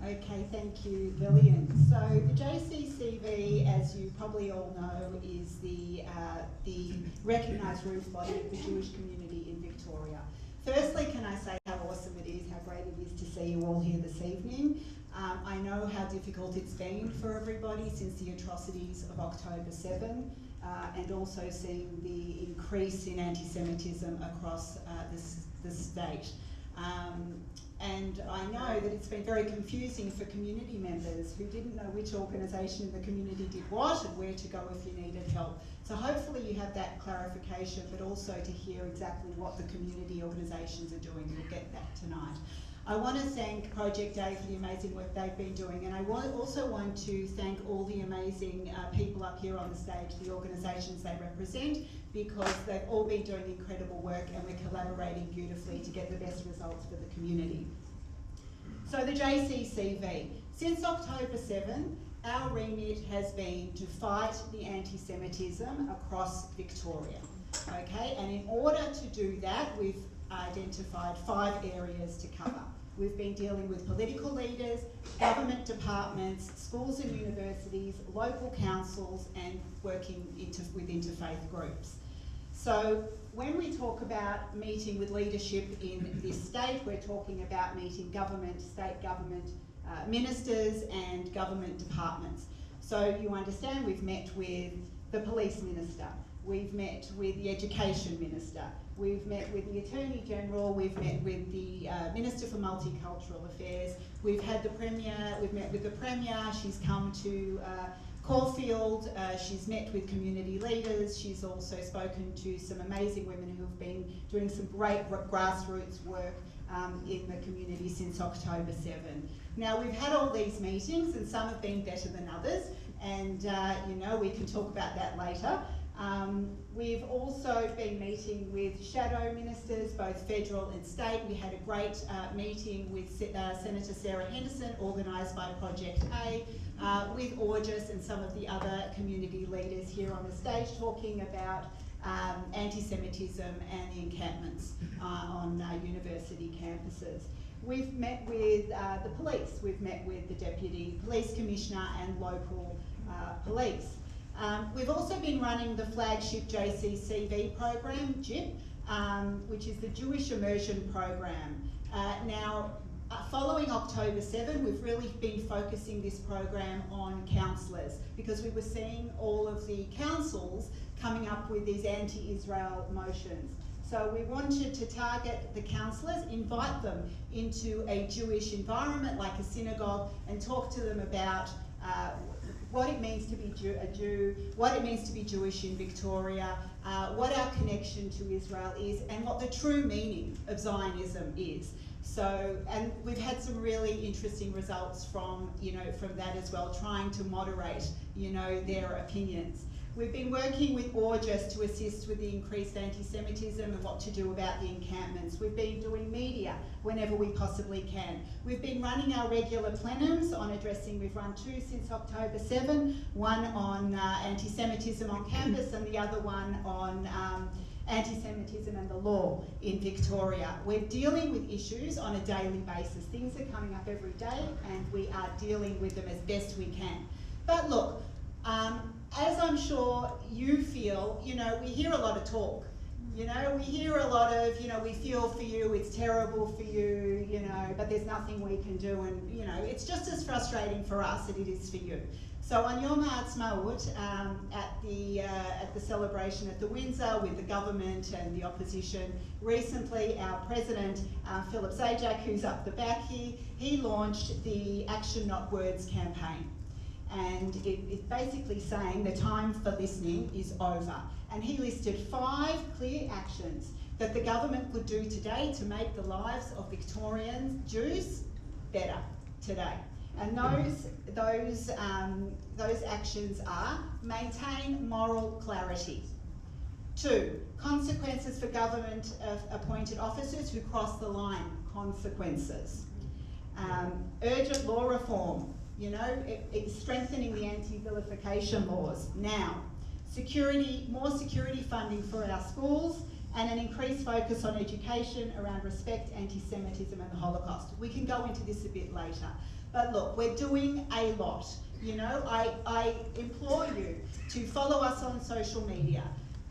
Okay, thank you, Lillian. So the JCCV, as you probably all know, is the recognised roots body of the Jewish community in Victoria. Firstly, can I say how awesome it is, how great it is to see you all here this evening. I know how difficult it's been for everybody since the atrocities of October 7, and also seeing the increase in anti-Semitism across the state. And I know that it's been very confusing for community members who didn't know which organisation in the community did what and where to go if you needed help. So hopefully you have that clarification, but also to hear exactly what the community organisations are doing. We'll get that tonight. I want to thank Project A for the amazing work they've been doing, and I also want to thank all the amazing people up here on the stage, the organisations they represent, because they've all been doing incredible work and we're collaborating beautifully to get the best results for the community. So the JCCV. Since October 7, our remit has been to fight the anti-Semitism across Victoria. Okay, and in order to do that, we've identified 5 areas to cover. We've been dealing with political leaders, government departments, schools and universities, local councils, and working with interfaith groups. So when we talk about meeting with leadership in this state, we're talking about meeting government, state government, ministers and government departments. So you understand we've met with the police minister, we've met with the education minister, we've met with the Attorney General, we've met with the Minister for Multicultural Affairs, we've had the Premier, we've met with the Premier, she's come to Caulfield, she's met with community leaders, she's also spoken to some amazing women who have been doing some great grassroots work in the community since October 7. Now we've had all these meetings and some have been better than others, and you know, we can talk about that later. We've also been meeting with shadow ministers, both federal and state. We had a great meeting with Senator Sarah Henderson, organised by Project A, with August and some of the other community leaders here on the stage, talking about anti-Semitism and the encampments on university campuses. We've met with the police, we've met with the Deputy Police Commissioner and local police. We've also been running the flagship JCCV program, JIP, which is the Jewish Immersion Program. Following October 7, we've really been focusing this program on counsellors because we were seeing all of the councils coming up with these anti-Israel motions. So we wanted to target the counsellors, invite them into a Jewish environment like a synagogue and talk to them about what it means to be a Jew, what it means to be Jewish in Victoria, what our connection to Israel is, and what the true meaning of Zionism is. So, and we've had some really interesting results from that as well, trying to moderate, their opinions. We've been working with August to assist with the increased anti-Semitism and what to do about the encampments. We've been doing media whenever we possibly can. We've been running our regular plenums on addressing, we've run 2 since October 7, one on anti-Semitism on campus and the other one on anti-Semitism and the law in Victoria. We're dealing with issues on a daily basis. Things are coming up every day and we are dealing with them as best we can. But look, as I'm sure you feel, we hear a lot of talk. We hear a lot of, we feel for you, it's terrible for you, but there's nothing we can do, and it's just as frustrating for us as it is for you. So on Yom Ha'atzmaut, at the celebration at the Windsor with the government and the opposition, recently our president, Philip Zajac, who's up the back here, he launched the Action Not Words campaign. And it's basically saying the time for listening is over. And he listed 5 clear actions that the government could do today to make the lives of Victorian Jews better today. And those actions are: maintain moral clarity. 2, consequences for government appointed officers who cross the line, consequences. Urgent law reform. It's strengthening the anti-vilification laws now. More security funding for our schools, and an increased focus on education around respect, anti-Semitism and the Holocaust. We can go into this a bit later. But look, we're doing a lot. You know, I implore you to follow us on social media.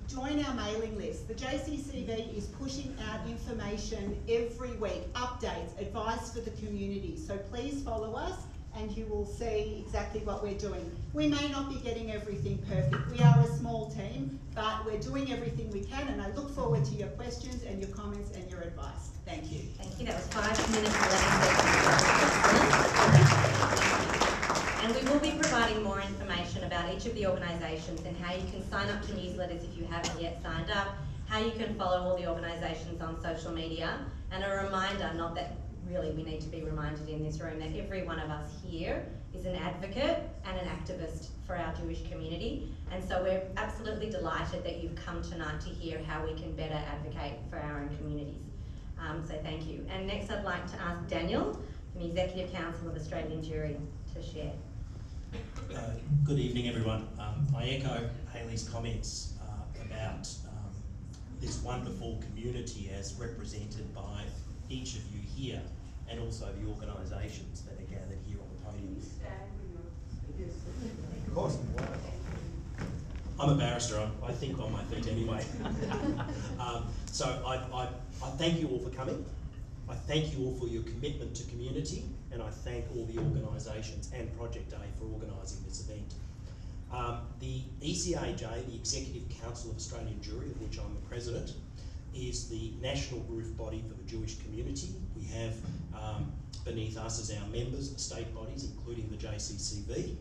Join our mailing list. The JCCV is pushing out information every week, updates, advice for the community. So please follow us and you will see exactly what we're doing. We may not be getting everything perfect. We are a small team, but we're doing everything we can, and I look forward to your questions and your comments and your advice. Thank you. Thank you. That was 5 minutes and 11 seconds. And we will be providing more information about each of the organisations and how you can sign up to newsletters if you haven't yet signed up, how you can follow all the organisations on social media, and a reminder, not that really we need to be reminded in this room, that every one of us here is an advocate and an activist for our Jewish community. And so we're absolutely delighted that you've come tonight to hear how we can better advocate for our own communities. So thank you. And next I'd like to ask Daniel from the Executive Council of Australian Jewry to share. Good evening, everyone. I echo Hayley's comments about this wonderful community as represented by each of you here, and also the organisations that are gathered here on the podium. Of course. I'm a barrister, I think on my feet anyway. So I thank you all for coming. I thank you all for your commitment to community, and I thank all the organisations and Project A for organising this event. The ECAJ, the Executive Council of Australian Jewry, of which I'm the President, is the national roof body for the Jewish community. We have beneath us as our members, state bodies, including the JCCV.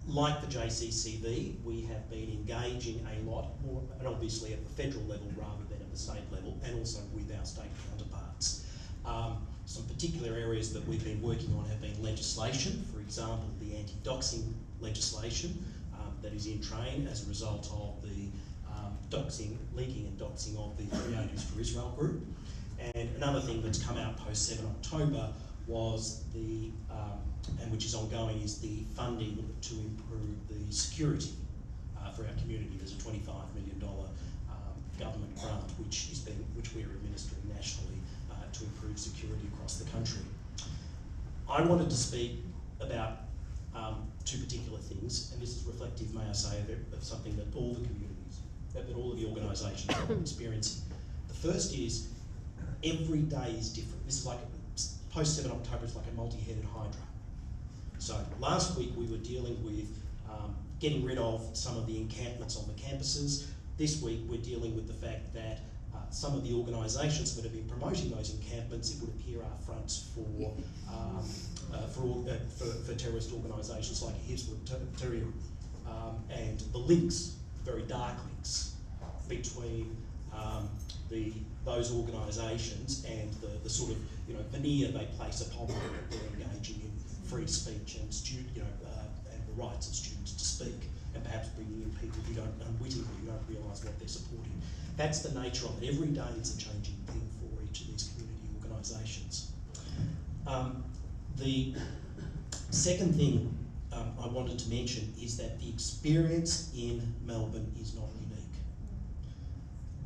Like the JCCV, we have been engaging a lot more, and obviously at the federal level rather than at the state level, and also with our state counterparts. Some particular areas that we've been working on have been legislation, for example, the anti-doxing legislation that is in train as a result of the linking and doxing of the Creatives for Israel group. And another thing that's come out post 7 October was the, and which is ongoing, is the funding to improve the security for our community. There's a $25 million government grant which we are administering nationally to improve security across the country. I wanted to speak about two particular things, and this is reflective, may I say, of something that all the communities, that all of the organisations are experiencing. The first is, every day is different. This is like, post 7 October is like a multi-headed hydra. So last week we were dealing with getting rid of some of the encampments on the campuses. This week we're dealing with the fact that some of the organisations that have been promoting those encampments, it would appear, are fronts for terrorist organisations like Hizb ut-Tahrir, and the links, very dark links, between those organisations and the sort of veneer they place upon them that they're engaging in free speech and and the rights of students to speak, and perhaps bringing in people who unwittingly don't realise what they're supporting. That's the nature of it. Every day it's a changing thing for each of these community organisations. The second thing I wanted to mention is that the experience in Melbourne is not unique.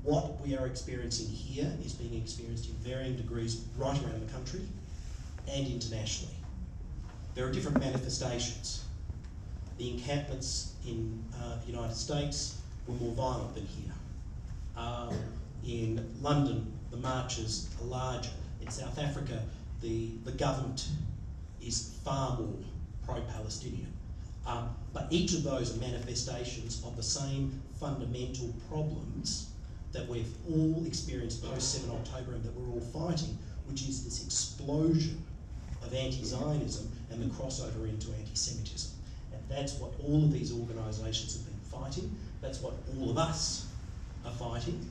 What we are experiencing here is being experienced in varying degrees right around the country and internationally. There are different manifestations. The encampments in the United States were more violent than here. In London, the marches are larger. In South Africa, the government is far more pro-Palestinian. But each of those are manifestations of the same fundamental problems that we've all experienced post 7 October and that we're all fighting, which is this explosion of anti-Zionism and the crossover into anti-Semitism. And that's what all of these organisations have been fighting. That's what all of us are fighting.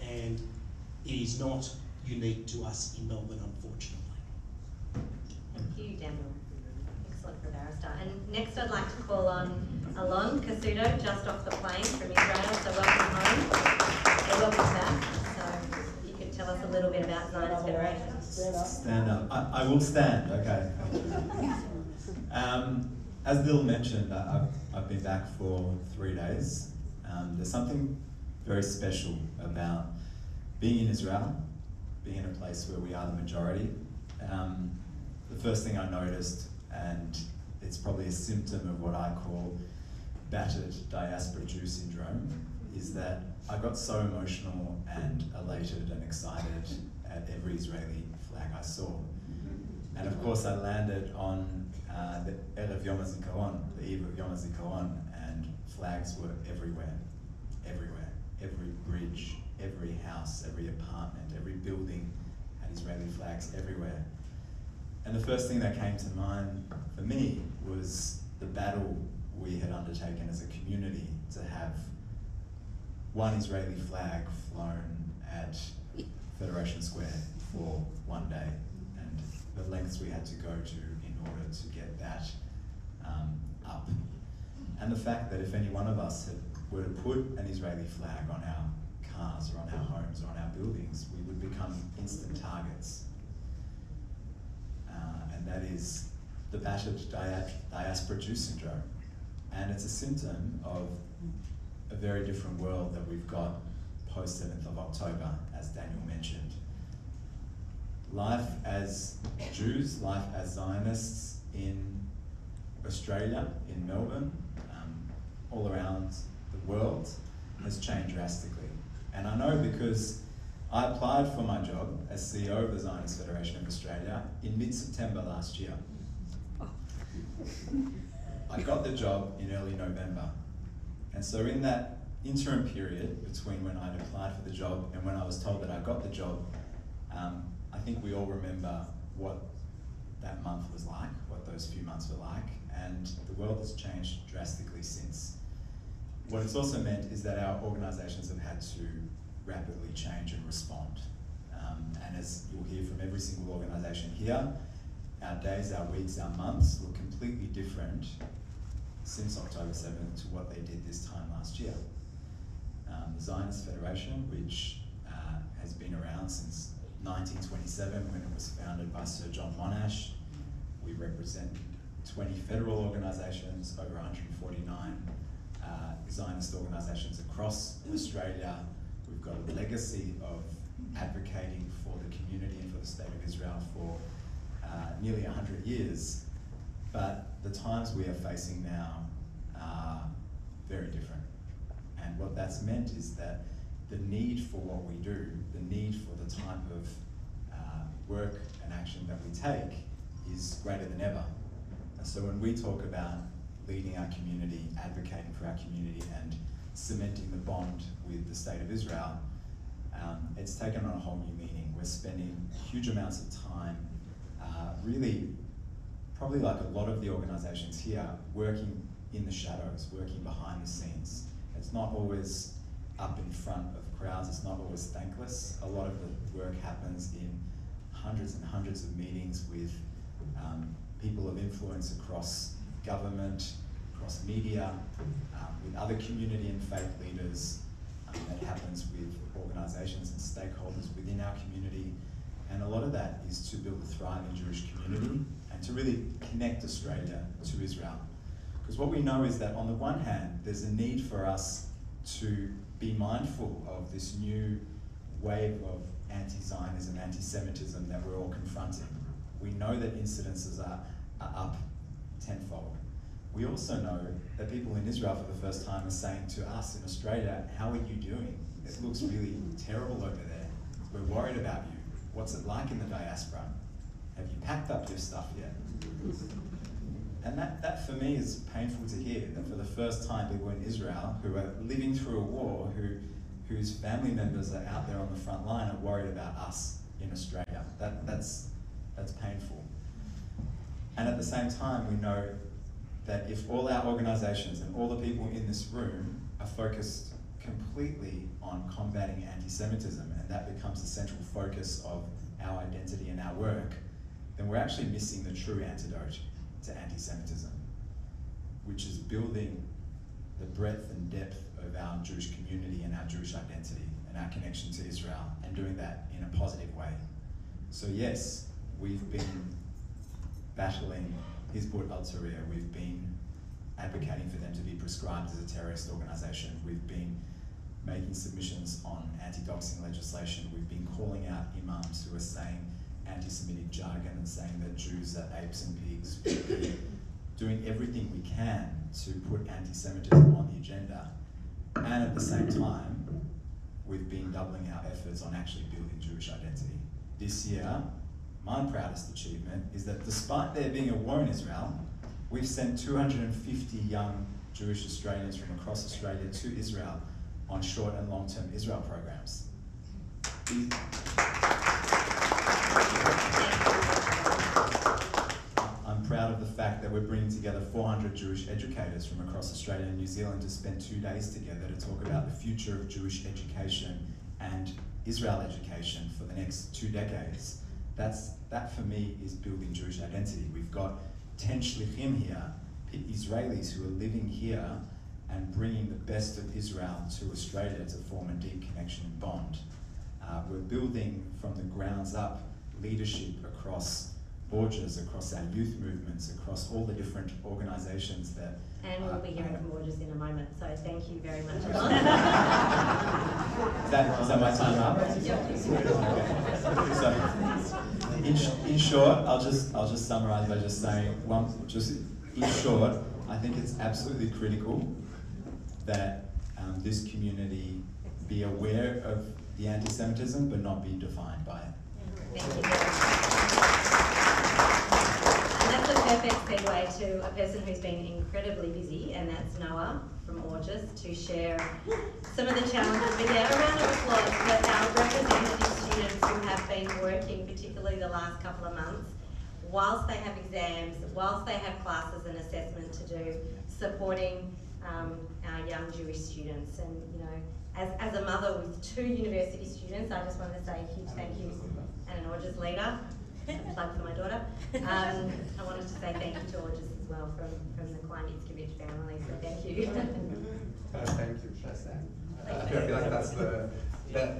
And it is not unique to us in Melbourne, unfortunately. Thank you, Daniel. Excellent for a barrister. And next I'd like to call on Alon Casuto, just off the plane from Israel. So welcome home. So welcome back. So you could tell us a little bit about Zionist Federation. Stand up. I will stand, okay. As Bill mentioned, I've been back for 3 days. There's something very special about being in Israel, being in a place where we are the majority. the first thing I noticed, and it's probably a symptom of what I call battered diaspora Jew syndrome, is that I got so emotional and elated and excited at every Israeli flag I saw. And of course I landed on the Erev Yom HaZikaron, the eve of Yom HaZikaron, and flags were everywhere, everywhere. Every bridge, every house, every apartment, every building had Israeli flags everywhere. And the first thing that came to mind for me was the battle we had undertaken as a community to have one Israeli flag flown at Federation Square for one day, and the lengths we had to go to in order to get that up. And the fact that if any one of us were to put an Israeli flag on our cars or on our homes or on our buildings, we would become instant targets. And that is the battered diaspora Jew syndrome. And it's a symptom of a very different world that we've got post 7th of October, as Daniel mentioned. Life as Jews, life as Zionists in Australia, in Melbourne, all around the world has changed drastically. And I know because I applied for my job as CEO of the Zionist Federation of Australia in mid-September last year. I got the job in early November. And so in that interim period between when I'd applied for the job and when I was told that I got the job, I think we all remember what that month was like, what those few months were like, and the world has changed drastically since. What it's also meant is that our organisations have had to rapidly change and respond. And as you'll hear from every single organisation here, our days, our weeks, our months look completely different since October 7th to what they did this time last year. The Zionist Federation, which has been around since 1927 when it was founded by Sir John Monash. We represent 20 federal organisations, over 149 Zionist organisations across Australia. We've got a legacy of advocating for the community and for the State of Israel for nearly 100 years. But the times we are facing now are very different. And what that's meant is that the need for what we do, the need for the type of work and action that we take is greater than ever. And so when we talk about leading our community, advocating for our community, and cementing the bond with the State of Israel, it's taken on a whole new meaning. We're spending huge amounts of time, really, probably like a lot of the organisations here, working in the shadows, working behind the scenes. It's not always up in front of crowds, it's not always thankless. A lot of the work happens in hundreds and hundreds of meetings with people of influence across government, across media, with other community and faith leaders. That happens with organisations and stakeholders within our community. And a lot of that is to build a thriving Jewish community and to really connect Australia to Israel. Because what we know is that on the one hand, there's a need for us to be mindful of this new wave of anti-Zionism, anti-Semitism that we're all confronting. We know that incidences are up tenfold. We also know that people in Israel for the first time are saying to us in Australia, how are you doing? It looks really terrible over there. We're worried about you. What's it like in the diaspora? Have you packed up your stuff yet? And that for me is painful to hear, that for the first time people in Israel who are living through a war, whose family members are out there on the front line, are worried about us in Australia. That's painful. And at the same time, we know that if all our organisations and all the people in this room are focused completely on combating anti-Semitism, and that becomes the central focus of our identity and our work, then we're actually missing the true antidote to anti-Semitism, which is building the breadth and depth of our Jewish community and our Jewish identity and our connection to Israel, and doing that in a positive way. So yes, we've been battling Hizbut al-Tahrir, we've been advocating for them to be prescribed as a terrorist organisation, we've been making submissions on anti-doxing legislation, we've been calling out imams who are saying anti-Semitic jargon and saying that Jews are apes and pigs. We're doing everything we can to put anti-Semitism on the agenda. And at the same time, we've been doubling our efforts on actually building Jewish identity. This year, my proudest achievement is that despite there being a war in Israel, we've sent 250 young Jewish Australians from across Australia to Israel on short and long-term Israel programs. I'm proud of the fact that we're bringing together 400 Jewish educators from across Australia and New Zealand to spend 2 days together to talk about the future of Jewish education and Israel education for the next 2 decades. That for me is building Jewish identity. We've got 10 shlichim here, Israelis who are living here and bringing the best of Israel to Australia to form a deep connection and bond. We're building from the grounds up leadership across Borges, across our youth movements, across all the different organisations that... And we'll be hearing from Borges in a moment, so thank you very much. Is that my time up? Yep. So, in short, I'll just summarise by just saying, in short, I think it's absolutely critical that this community be aware of the anti-Semitism, but not be defined by it. Thank you. And that's a perfect segue to a person who's been incredibly busy, and that's Noah from Orges, to share some of the challenges. But yeah, a round of applause for our representative students who have been working, particularly the last couple of months, whilst they have exams, whilst they have classes and assessment to do, supporting our young Jewish students. And you know, as a mother with 2 university students, I just want to say a huge thank you, and an Orges leader. A plug for my daughter. I wanted to say thank you to Orges as well from the Klein Itzkevich family, so thank you. Thank you, Shasta. I feel like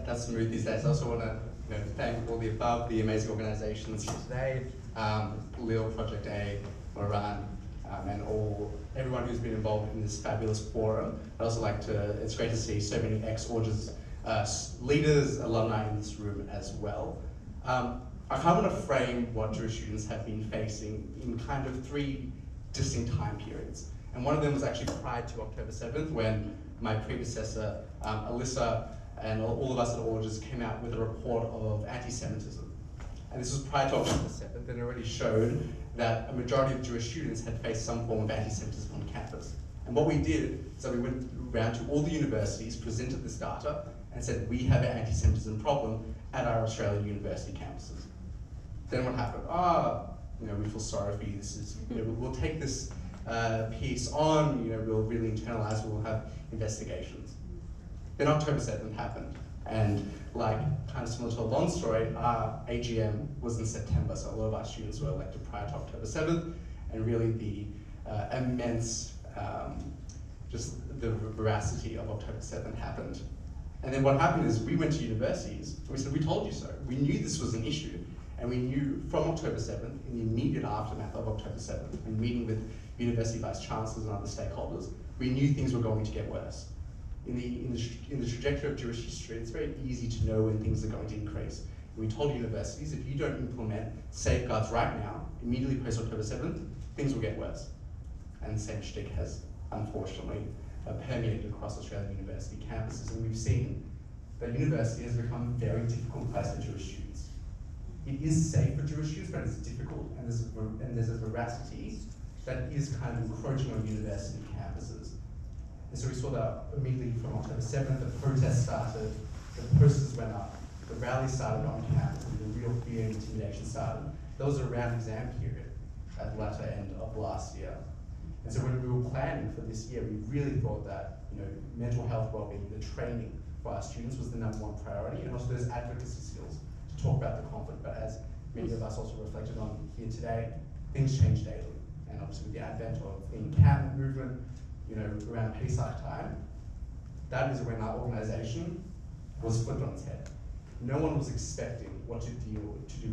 that's smooth these days. I also want to thank all the above, the amazing organisations today, Lille Project A, Moran, and everyone who's been involved in this fabulous forum. I'd also like to, it's great to see so many ex-Orges leaders, alumni in this room as well. I kind of want to frame what Jewish students have been facing in kind of 3 distinct time periods. And one of them was actually prior to October 7th, when my predecessor, Alyssa, and all of us at Orges came out with a report of anti-Semitism. And this was prior to October 7th, and it already showed that a majority of Jewish students had faced some form of anti-Semitism on campus. And what we did is that we went around to all the universities, presented this data, and said, we have an anti-Semitism problem at our Australian university campuses. Then what happened? We feel sorry for you. This is, we'll take this piece on. We'll really internalize. We'll have investigations. Then October 7th happened, and like kind of similar to a long story, our AGM was in September, so a lot of our students were elected prior to October 7th, and really the immense, just the veracity of October 7th happened. And then what happened is we went to universities, and we said, we told you so. We knew this was an issue. And we knew from October 7th, in the immediate aftermath of October 7th, and meeting with university vice chancellors and other stakeholders, we knew things were going to get worse. In the trajectory of Jewish history, it's very easy to know when things are going to increase. And we told universities, if you don't implement safeguards right now, immediately post October 7th, things will get worse. And the same shtick has, unfortunately, permeated across Australian university campuses. And we've seen that university has become a very difficult place for Jewish students. It is safe for Jewish students, but it's difficult, and there's a veracity that is kind of encroaching on university campuses. And so we saw that immediately from October 7th, the protests started, the posters went up, the rallies started on campus, and the real fear and intimidation started. That was around exam period at the latter end of last year. And so when we were planning for this year, we really thought that mental health well-being, the training for our students was the #1 priority, and also those advocacy skills to talk about the conflict. But as many of us also reflected on here today, things change daily. And obviously with the advent of the encampment movement, around Pesach time, that is when our organisation was flipped on its head. No one was expecting what to do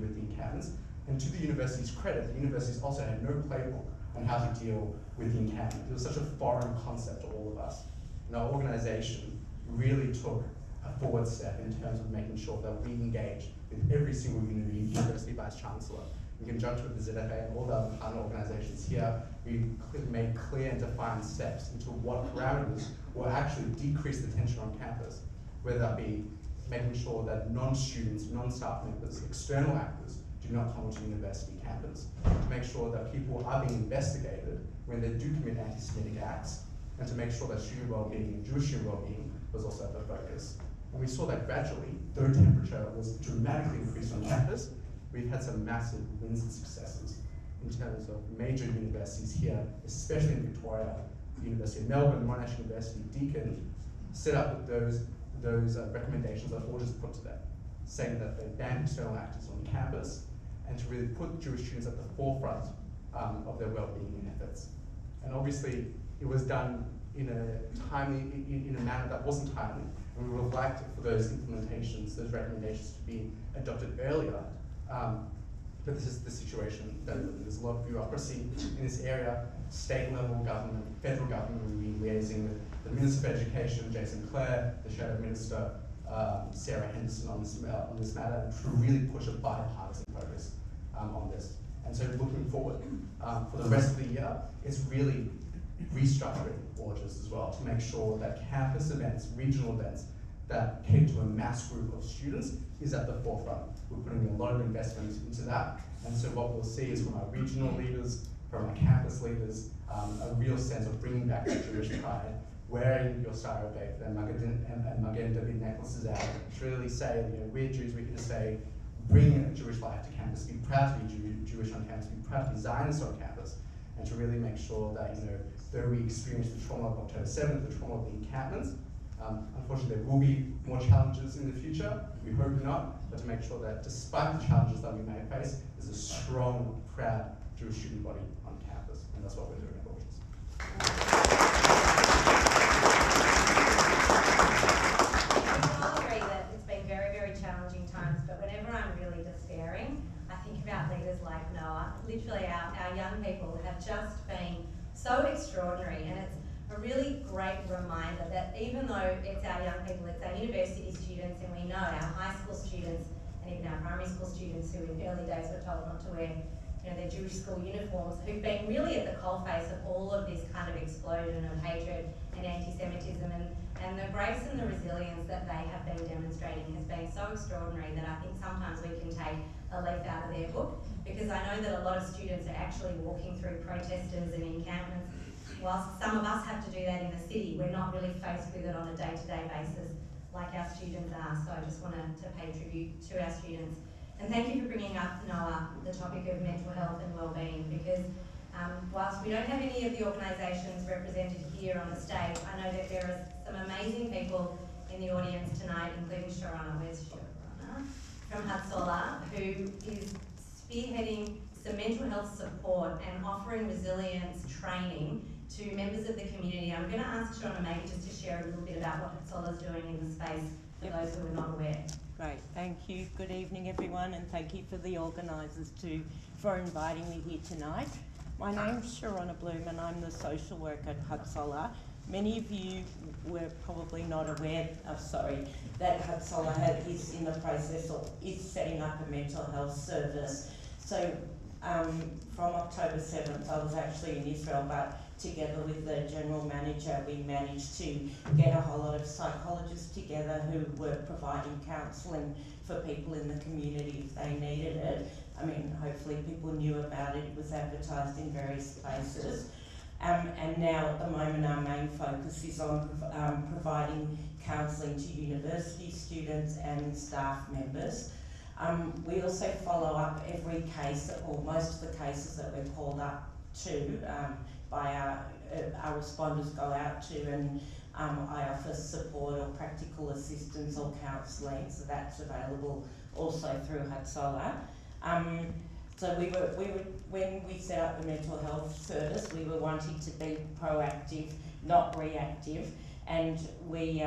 with the encampments. And to the university's credit, the universities also had no playbook on how to deal with the encampment. It was such a foreign concept to all of us. And our organisation really took a forward step in terms of making sure that we engage with every single university vice chancellor. In conjunction with the ZFA and all the other partner organisations here, we made clear and defined steps into what parameters will actually decrease the tension on campus, whether that be making sure that non-students, non-staff members, external actors do not come onto university campus, to make sure that people are being investigated when they do commit anti-Semitic acts, and to make sure that student well-being and Jewish student well-being was also at the focus. And we saw that gradually, though temperature was dramatically increased on campus, we've had some massive wins and successes in terms of major universities here, especially in Victoria. The University of Melbourne, Monash University, Deakin, set up those recommendations that all just put to them, saying that they ban external actors on campus and to really put Jewish students at the forefront of their well-being efforts. And obviously, it was done in a manner that wasn't timely, and we would have liked for those implementations, those recommendations to be adopted earlier. But this is the situation that there's a lot of bureaucracy in this area. State level government, federal government will be liaising with the Minister of Education, Jason Clare, the Shadow Minister, Sarah Henderson on this matter, to really push a bipartisan focus on this. And so looking forward for the rest of the year, it's really restructuring Orchards as well to make sure that campus events, regional events that cater to a mass group of students is at the forefront. We're putting a lot of investment into that. And so what we'll see is from our regional leaders, from our campus leaders, a real sense of bringing back that Jewish pride, wearing your Star of Faith and Magen David necklaces out, to really say, you know, we're Jews, we're here to say, bring a Jewish life to campus, be proud to be Jewish on campus, be proud to be Zionist on campus, and to really make sure that, you know, though we experience the trauma of October 7th, the trauma of the encampments, unfortunately there will be more challenges in the future, we hope not, but to make sure that despite the challenges that we may face, there's a strong, proud Jewish student body on campus, and that's what we're doing at Orchards. I agree that it's been very, very challenging times, but whenever I'm really despairing, I think about leaders like Noah. Literally our young people have just been so extraordinary, and it's a really great reminder that even though it's our young people, it's our university students, and we know our high school students and even our primary school students who in early days were told not to wear, you know, their Jewish school uniforms, who've been really at the coalface of all of this kind of explosion of hatred and anti-Semitism, and the grace and the resilience that they have been demonstrating has been so extraordinary that I think sometimes we can take a leaf out of their book, because I know that a lot of students are actually walking through protesters and encampments. Whilst some of us have to do that in the city, we're not really faced with it on a day-to-day basis like our students are. So I just wanted to pay tribute to our students. And thank you for bringing up, Noah, the topic of mental health and wellbeing, because whilst we don't have any of the organisations represented here on the stage, I know that there are some amazing people in the audience tonight, including Sharona. Where's Sharona? From Hatzolah, who is spearheading some mental health support and offering resilience training to members of the community. I'm going to ask Sharona maybe just to share a little bit about what Hatzolah is doing in the space for those who are not aware. Great, thank you. Good evening, everyone, and thank you for the organisers for inviting me here tonight. My name's Sharona Bloom, and I'm the social worker at Hatzolah. Many of you were probably not aware, that Hatzolah is in the process or is setting up a mental health service. So from October 7th, I was actually in Israel, but together with the general manager, we managed to get a whole lot of psychologists together who were providing counselling for people in the community if they needed it. I mean, hopefully people knew about it. It was advertised in various places. And now at the moment our main focus is on providing counselling to university students and staff members. We also follow up every case, or most of the cases that we're called up to by our responders go out to, and I offer support or practical assistance or counselling, so that's available also through Hatzolah. So when we set up the mental health service, we were wanting to be proactive, not reactive, and we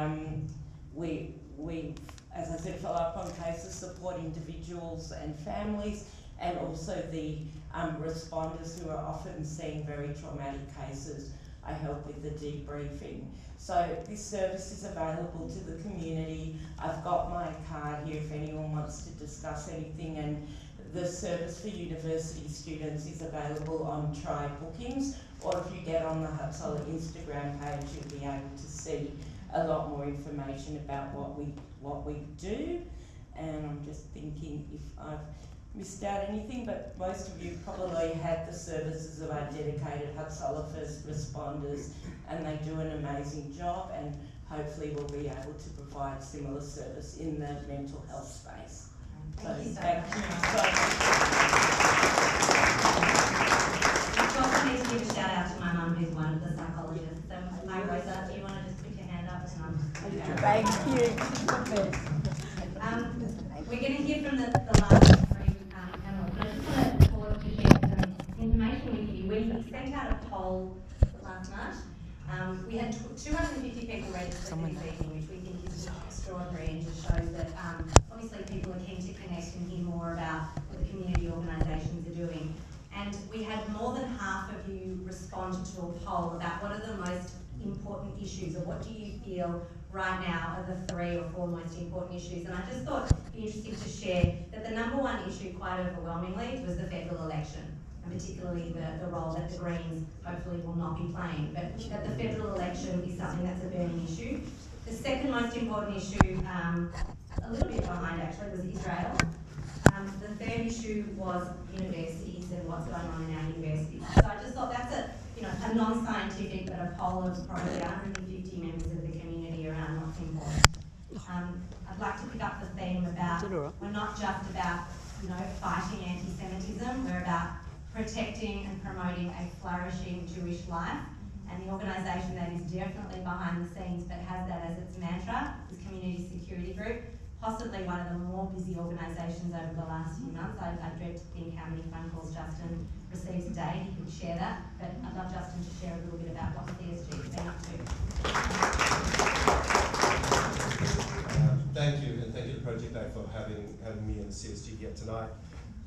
as I said, follow up on cases, support individuals and families, and also the responders who are often seeing very traumatic cases. I help with the debriefing. So this service is available to the community. I've got my card here if anyone wants to discuss anything, and the service for university students is available on Try Bookings, or if you get on the Hubsolar Instagram page, you'll be able to see a lot more information about what we do. And I'm just thinking if I've missed out anything, but most of you probably had the services of our dedicated Hubsolar first responders, and they do an amazing job, and hopefully we'll be able to provide similar service in the mental health space. Thank you so thank much. you so much. I also need to give a shout out to my mum, who's one of the psychologists. So, Rosa, do you want to just put your hand up and I'll Thank you. we're going to hear from the last three panel, but I just want to pause to share some information with you. We sent out a poll last night. We had 250 people registered for this evening, which we think is extraordinary and just shows that obviously people are keen to connect and hear more about what the community organisations are doing. And we had more than half of you respond to a poll about what are the most important issues, or what do you feel right now are the 3 or 4 most important issues. And I just thought it'd be interesting to share that the number one issue, quite overwhelmingly, was the federal election, and particularly the role that the Greens hopefully will not be playing, but that the federal election is something that's a burning issue. The second most important issue, a little bit behind actually, was Israel. The third issue was universities and what's going on in our universities. So I just thought that's a non-scientific, but a poll of probably 150 members of the community around what's important. I'd like to pick up the theme about we're not just about fighting anti-Semitism. We're about protecting and promoting a flourishing Jewish life. And the organisation that is definitely behind the scenes but has that as its mantra is Community Security Group. Possibly one of the more busy organisations over the last few months. I dread to think how many phone calls Justin receives a day. He can share that, but I'd love Justin to share a little bit about what CSG has been up to. Thank you, and thank you to Project A for having me and the CSG here tonight.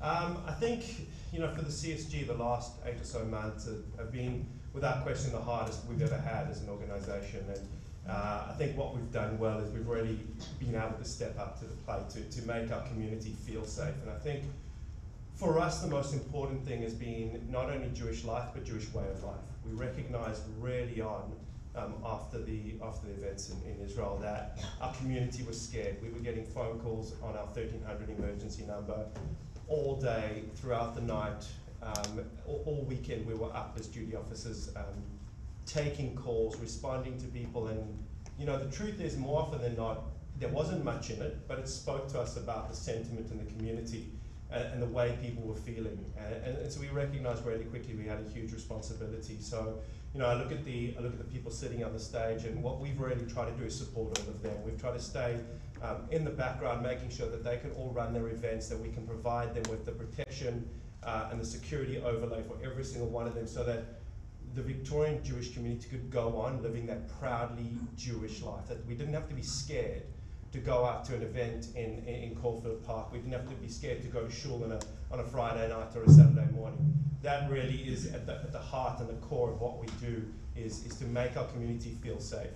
I think for the CSG, the last 8 or so months have been, without question, the hardest we've ever had as an organisation. And I think what we've done well is we've really been able to step up to the plate to make our community feel safe. And I think for us the most important thing has been not only Jewish life but Jewish way of life. We recognised really on after the events in Israel that our community was scared. We were getting phone calls on our 1300 emergency number all day, throughout the night, all weekend we were up as duty officers, taking calls, responding to people, and the truth is, more often than not, there wasn't much in it, but it spoke to us about the sentiment in the community and the way people were feeling, and so we recognised really quickly we had a huge responsibility. So I look at the people sitting on the stage, and what we've really tried to do is support all of them. We've tried to stay in the background, making sure that they can all run their events, that we can provide them with the protection and the security overlay for every single one of them, so that the Victorian Jewish community could go on living that proudly Jewish life, that we didn't have to be scared to go out to an event in Caulfield Park. We didn't have to be scared to go to shul on a Friday night or a Saturday morning. That really is at the heart and the core of what we do, is to make our community feel safe.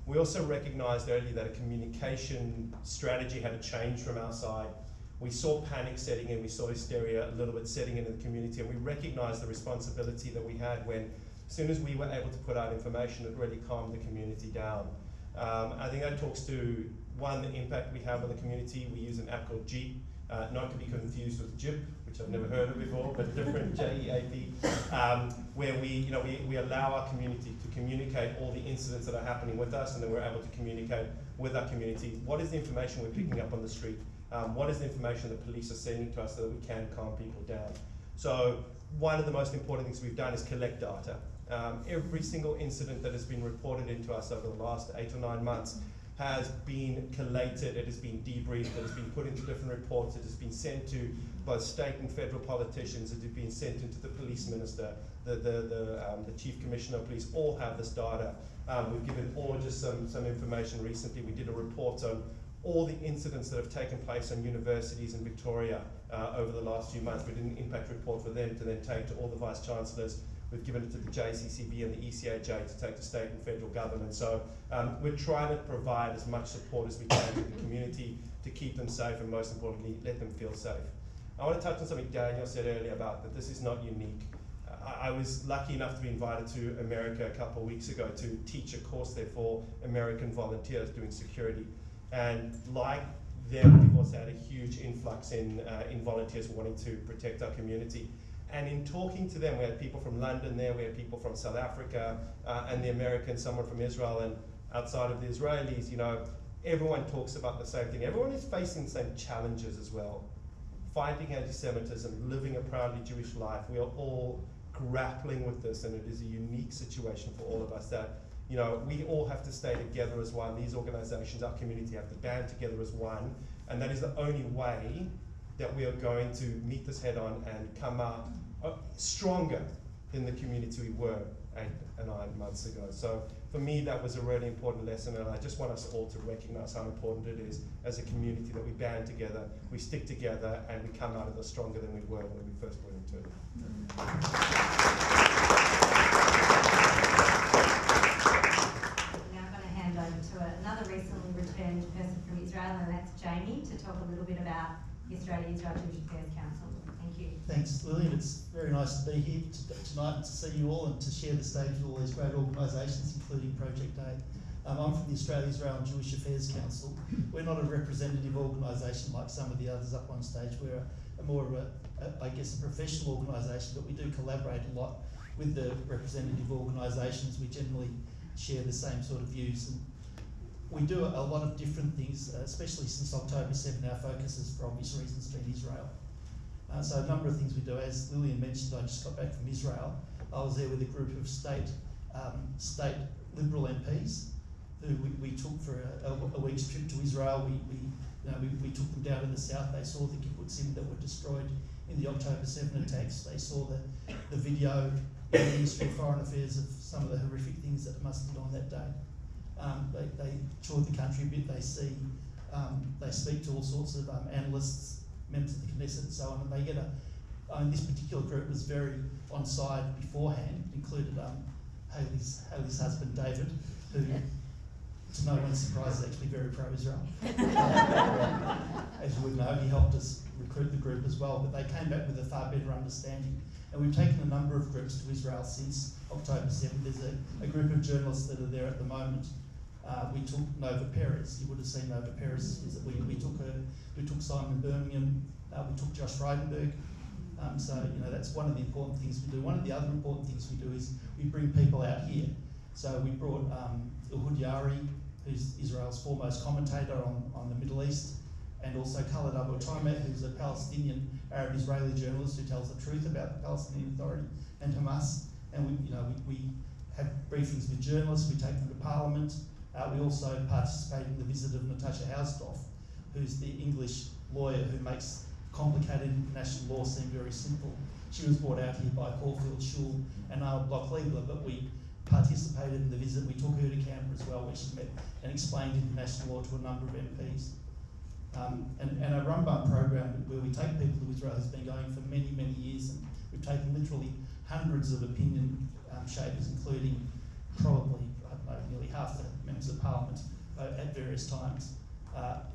We also recognized early that a communication strategy had to change from our side. We saw panic setting in, we saw hysteria a little bit setting in the community, and we recognized the responsibility that we had when, as soon as we were able to put out information, it really calmed the community down. I think that talks to, one, the impact we have on the community. We use an app called Jeep, not to be confused with JIP, which I've never heard of before, but different, J-E-A-P, where we allow our community to communicate all the incidents that are happening with us, and then we're able to communicate with our community. What is the information we're picking up on the street? What is the information the police are sending to us so that we can calm people down? So one of the most important things we've done is collect data. Every single incident that has been reported into us over the last 8 or 9 months has been collated, it has been debriefed, it has been put into different reports, it has been sent to both state and federal politicians, it has been sent into the police minister, the chief commissioner of police, all have this data. We've given all just some information recently. We did a report on all the incidents that have taken place on universities in Victoria over the last few months. We did an impact report for them to then take to all the vice chancellors. We've given it to the JCCB and the ECHA to take to state and federal government. So we're trying to provide as much support as we can to the community to keep them safe and, most importantly, let them feel safe. I want to touch on something Daniel said earlier about that this is not unique. I was lucky enough to be invited to America a couple of weeks ago to teach a course there for American volunteers doing security. And like them, we've also had a huge influx in volunteers wanting to protect our community. And in talking to them, we had people from London there, we had people from South Africa, and the Americans, someone from Israel, and outside of the Israelis, you know, everyone talks about the same thing. Everyone is facing the same challenges as well. Fighting anti-Semitism, living a proudly Jewish life, we are all grappling with this, and it is a unique situation for all of us that, you know, we all have to stay together as one. These organizations, our community, have to band together as one, and that is the only way that we are going to meet this head on and come out stronger in the community we were 8 and 9 months ago. So for me, that was a really important lesson, and I just want us all to recognize how important it is as a community that we band together, we stick together, and we come out of this stronger than we were when we first went into it. I'm now going to hand over to another recently returned person from Israel, and that's Jamie, to talk a little bit about the Australia-Israel Jewish Affairs Council. Thank you. Thanks, Lillian. It's very nice to be here tonight and to see you all and to share the stage with all these great organisations, including Project A. I'm from the Australia-Israel Jewish Affairs Council. We're not a representative organisation like some of the others up on stage. We're more of I guess, a professional organisation, but we do collaborate a lot with the representative organisations. We generally share the same sort of views. And we do a lot of different things, especially since October 7. Our focus has, for obvious reasons, been Israel. So a number of things we do. As Lillian mentioned, I just got back from Israel. I was there with a group of state Liberal MPs who we took for a week's trip to Israel. We took them down to the south. They saw the kibbutzim that were destroyed in the October 7 attacks. They saw the video in the Ministry of Foreign Affairs of some of the horrific things that must have been on that day. They toured the country a bit. They speak to all sorts of analysts, members of the Knesset and so on, and they get this particular group was very on side beforehand. It included Haley's husband David, who, to no one's surprise, is actually very pro-Israel. As you would know, he helped us recruit the group as well, but they came back with a far better understanding. And we've taken a number of groups to Israel since October 7. There's a group of journalists that are there at the moment. We took Nova Perez. You would have seen Nova Perez. We took her. We took Simon Birmingham. We took Josh Frydenberg. So that's one of the important things we do. One of the other important things we do is we bring people out here. So we brought Ehud Yari, who's Israel's foremost commentator on the Middle East, and also Khaled Abu Tomer, who's a Palestinian Arab-Israeli journalist who tells the truth about the Palestinian Authority and Hamas. And we have briefings with journalists. We take them to Parliament. We also participate in the visit of Natasha Hausdorff, who's the English lawyer who makes complicated international law seem very simple. She was brought out here by Caulfield Schul and Arnold Bloch-Liebler, but we participated in the visit. We took her to Canberra as well, where she met and explained international law to a number of MPs. And our Rambam program, where we take people to Israel, has been going for many, many years, and we've taken literally hundreds of opinion shapers, including probably, I don't know, nearly half the members of Parliament at various times.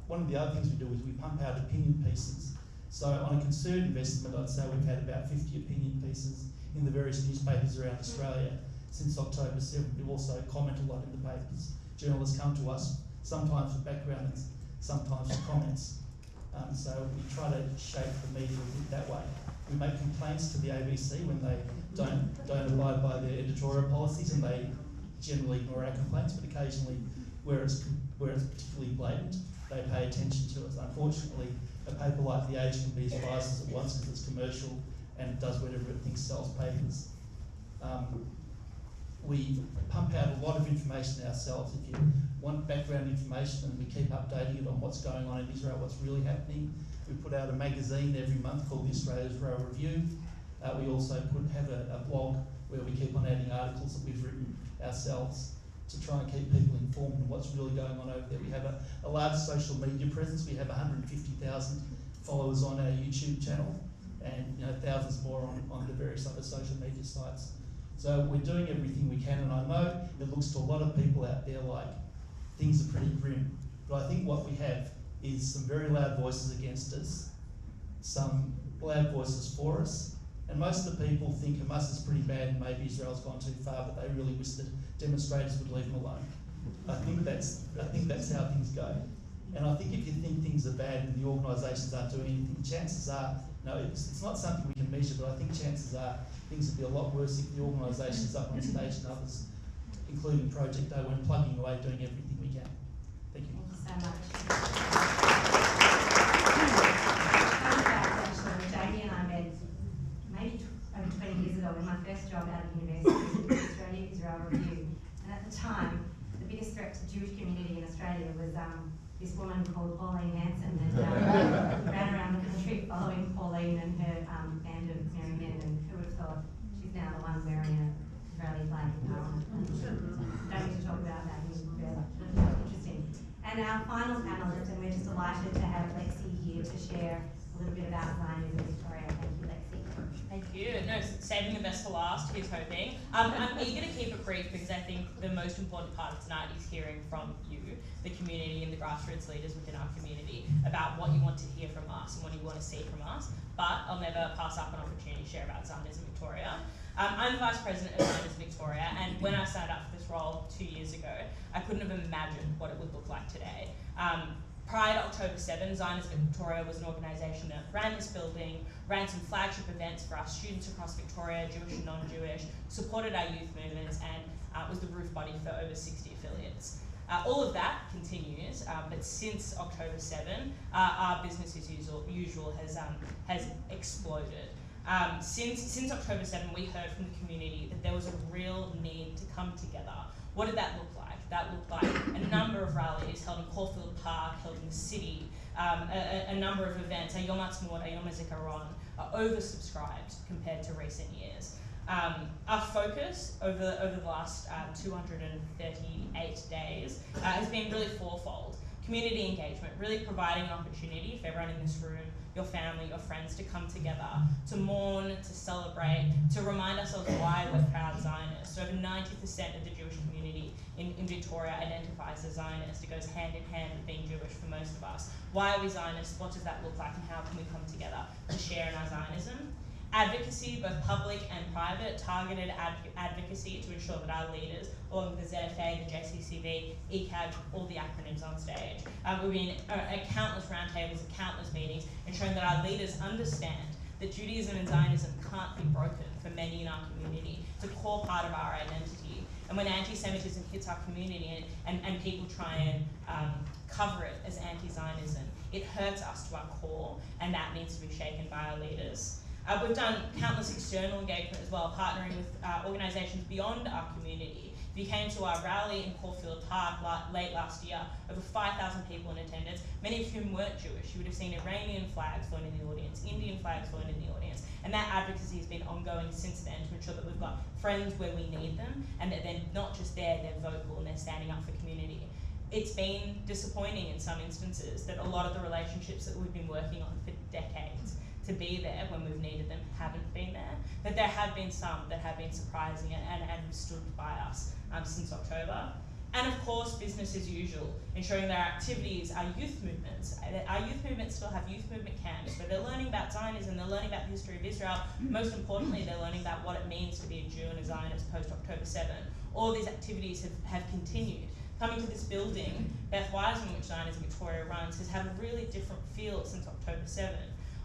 One of the other things we do is we pump out opinion pieces. So on a conservative estimate, I'd say we've had about 50 opinion pieces in the various newspapers around Australia since October 7. We also comment a lot in the papers. Journalists come to us, sometimes for background and sometimes for comments. So we try to shape the media that way. We make complaints to the ABC when they don't abide by their editorial policies, and they generally ignore our complaints, but occasionally, where it's particularly blatant, they pay attention to us. Unfortunately, a paper like The Age can be as biased as it wants because it's commercial and it does whatever it thinks sells papers. We pump out a lot of information ourselves. If you want background information, and we keep updating it on what's going on in Israel, what's really happening. We put out a magazine every month called the Australia-Israel Review. We also have a blog where we keep on adding articles that we've written ourselves to try and keep people informed of what's really going on over there. We have a large social media presence. We have 150,000 followers on our YouTube channel, and thousands more on the various other social media sites. So we're doing everything we can, and I know it looks to a lot of people out there like things are pretty grim, but I think what we have is some very loud voices against us, some loud voices for us, and most of the people think Hamas is pretty bad and maybe Israel's gone too far, but they really wish that demonstrators would leave them alone. I think that's how things go. And I think if you think things are bad and the organisations aren't doing anything, chances are, no, it's not something we can measure, but I think chances are things would be a lot worse if the organisations up on stage and others, including Project O, went plugging away doing everything we can. Thank you. Thank you so much. Actually, Jamie and I met maybe over 20 years ago when my first job out of university was the Australia Israel Review. And at the time, the biggest threat to the Jewish community in Australia was this woman called Pauline Hanson that ran around the country following Pauline and her band of merry men, and who would have thought she's now the one wearing an Israeli flag in Parliament. Don't need to talk about that further. Interesting. And our final panellist, and we're just delighted to have Lexi here to share a little bit about Zionism Victoria. Thank you, Lexi. Thank you. No, saving the best for last, here's hoping. I'm eager to keep it brief because I think the most important part of tonight is hearing from you, the community and the grassroots leaders within our community, about what you want to hear from us and what you want to see from us. But I'll never pass up an opportunity to share about Zionism Victoria. I'm the Vice President of Zionism Victoria, and when I signed up for this role 2 years ago, I couldn't have imagined what it would look like today. Prior to October 7, Zionism Victoria was an organisation that ran this building, ran some flagship events for our students across Victoria, Jewish and non-Jewish, supported our youth movements, and was the roof body for over 60 affiliates. All of that continues, but since October 7, our business as usual has exploded. Since October 7, we heard from the community that there was a real need to come together. What did that look like? That looked like a number of rallies held in Caulfield Park, held in the city, a number of events, Yom Ha'atzmaut, Yom HaZikaron, are oversubscribed compared to recent years. Our focus over the last 238 days has been really fourfold. Community engagement, really providing an opportunity for everyone in this room, your family, your friends to come together, to mourn, to celebrate, to remind ourselves why we're proud Zionists. So over 90% of the Jewish community in Victoria identifies as Zionist. It goes hand in hand with being Jewish for most of us. Why are we Zionists? What does that look like? And how can we come together to share in our Zionism? Advocacy, both public and private, targeted advocacy to ensure that our leaders, along with the ZFA, the JCCV, ECAG, all the acronyms on stage, we've been at countless roundtables, at countless meetings, ensuring that our leaders understand that Judaism and Zionism can't be broken for many in our community. It's a core part of our identity. And when anti-Semitism hits our community and people try and cover it as anti-Zionism, it hurts us to our core, and that needs to be shaken by our leaders. We've done countless external engagement as well, partnering with organisations beyond our community. If you came to our rally in Caulfield Park late last year, over 5,000 people in attendance, many of whom weren't Jewish. You would have seen Iranian flags flown in the audience, Indian flags flown in the audience, and that advocacy has been ongoing since then to ensure that we've got friends where we need them, and that they're not just there, they're vocal and they're standing up for community. It's been disappointing in some instances that a lot of the relationships that we've been working on for decades to be there when we've needed them haven't been there, but there have been some that have been surprising and stood by us since October. And of course, business as usual, ensuring that our activities, our youth movements still have youth movement camps where they're learning about Zionism, they're learning about the history of Israel, most importantly, they're learning about what it means to be a Jew and a Zionist post-October 7. All these activities have continued. Coming to this building, Beth Wiseman, which Zionism Victoria runs, has had a really different feel since October 7.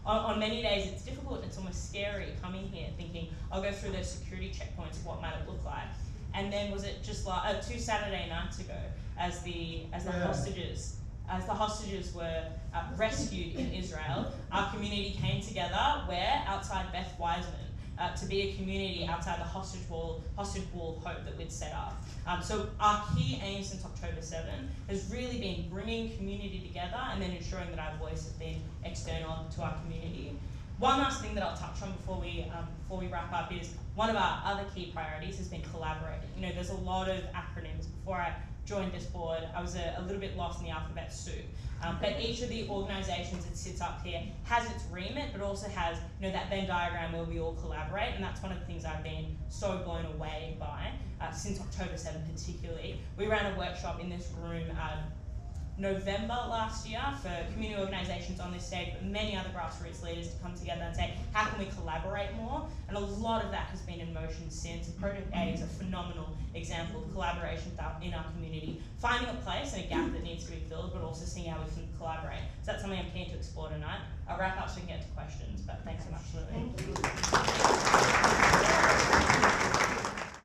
On many days it's difficult and it's almost scary coming here thinking, I'll go through those security checkpoints, what might it look like? And then was it just like 2 Saturday nights ago as the hostages were rescued in Israel, our community came together where outside Beth Wiseman to be a community outside the hostage wall of hope that we'd set up. So our key aim since October 7 has really been bringing community together and then ensuring that our voice has been external to our community. One last thing that I'll touch on before we wrap up is one of our other key priorities has been collaborating. You know, there's a lot of acronyms. Before I joined this board, I was a little bit lost in the alphabet soup. But each of the organisations that sits up here has its remit, but also has, you know, that Venn diagram where we all collaborate, and that's one of the things I've been so blown away by since October 7 particularly. We ran a workshop in this room November last year for community organisations on this stage, but many other grassroots leaders to come together and say, how can we collaborate more? And a lot of that has been in motion since. Project A is a phenomenal example of collaboration in our community, finding a place and a gap that needs to be filled, but also seeing how we can collaborate. So that's something I'm keen to explore tonight. I'll wrap up so we can get to questions, but thanks.